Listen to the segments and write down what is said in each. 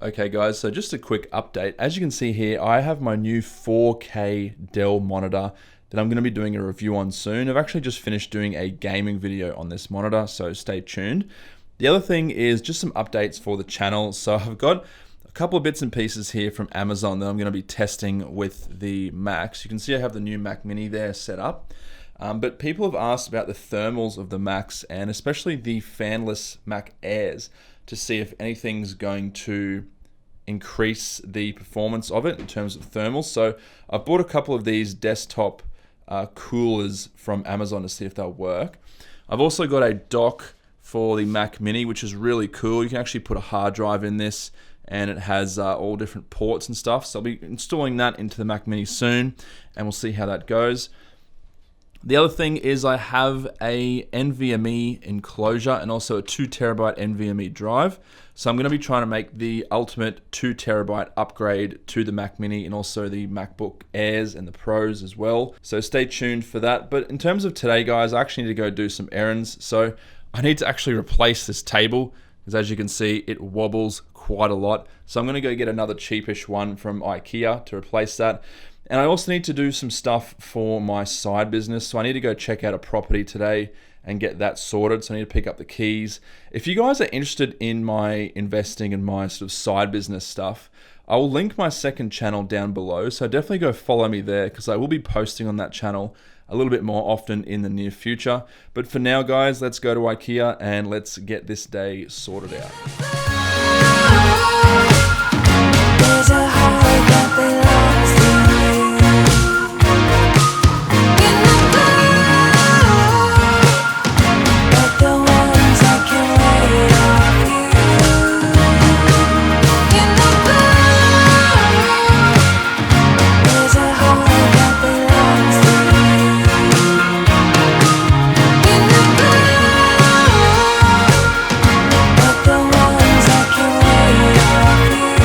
Okay guys, so just a quick update. As you can see here, I have my new 4K Dell monitor that I'm going to be doing a review on soon. I've actually just finished doing a gaming video on this monitor, so stay tuned. The other thing is just some updates for the channel. So I've got a couple of bits and pieces here from Amazon that I'm going to be testing with the Macs. You can see I have the new Mac Mini there set up. But people have asked about the thermals of the Macs and especially the fanless Mac Airs to see if anything's going to increase the performance of it in terms of thermals. So I've bought a couple of these desktop coolers from Amazon to see if they'll work. I've also got a dock for the Mac Mini, which is really cool. You can actually put a hard drive in this and it has all different ports and stuff. So I'll be installing that into the Mac Mini soon and we'll see how that goes. The other thing is I have a NVMe enclosure and also a 2TB NVMe drive. So I'm going to be trying to make the ultimate 2TB upgrade to the Mac Mini and also the MacBook Airs and the Pros as well. So stay tuned for that. But in terms of today, guys, I actually need to go do some errands. So I need to actually replace this table because as you can see, it wobbles quite a lot. So I'm going to go get another cheapish one from IKEA to replace that. And I also need to do some stuff for my side business. So I need to go check out a property today and get that sorted. So I need to pick up the keys. If you guys are interested in my investing and my sort of side business stuff, I will link my second channel down below. So definitely go follow me there because I will be posting on that channel a little bit more often in the near future. But for now, guys, let's go to IKEA and let's get this day sorted out. There's a heart that belongs to you. In the cloud, but the ones that can wait off you. In the cloud, there's a heart that belongs to you. In the cloud, but the ones that can wait off you.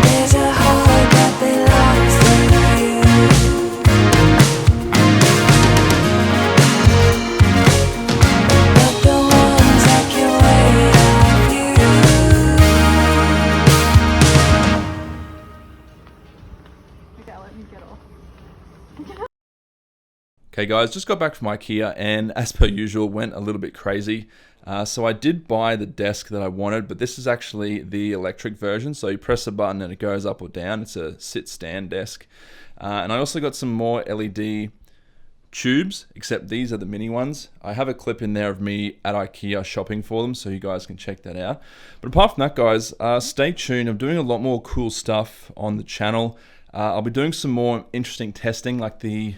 There's a heart that belongs to you. But the ones that can wait off you. Okay, let me get off. Okay guys, just got back from IKEA and as per usual went a little bit crazy. So I did buy the desk that I wanted, but this is actually the electric version. So you press a button and it goes up or down. It's a sit-stand desk. And I also got some more LED tubes, except these are the mini ones. I have a clip in there of me at IKEA shopping for them, so you guys can check that out. But apart from that, guys, stay tuned. I'm doing a lot more cool stuff on the channel. I'll be doing some more interesting testing, like the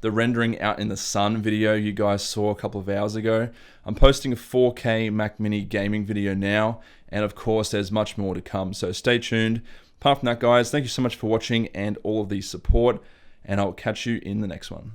the rendering out in the sun video you guys saw a couple of hours ago. I'm posting a 4K Mac Mini gaming video now, and of course there's much more to come, so stay tuned. Apart from that, guys, thank you so much for watching and all of the support, and I'll catch you in the next one.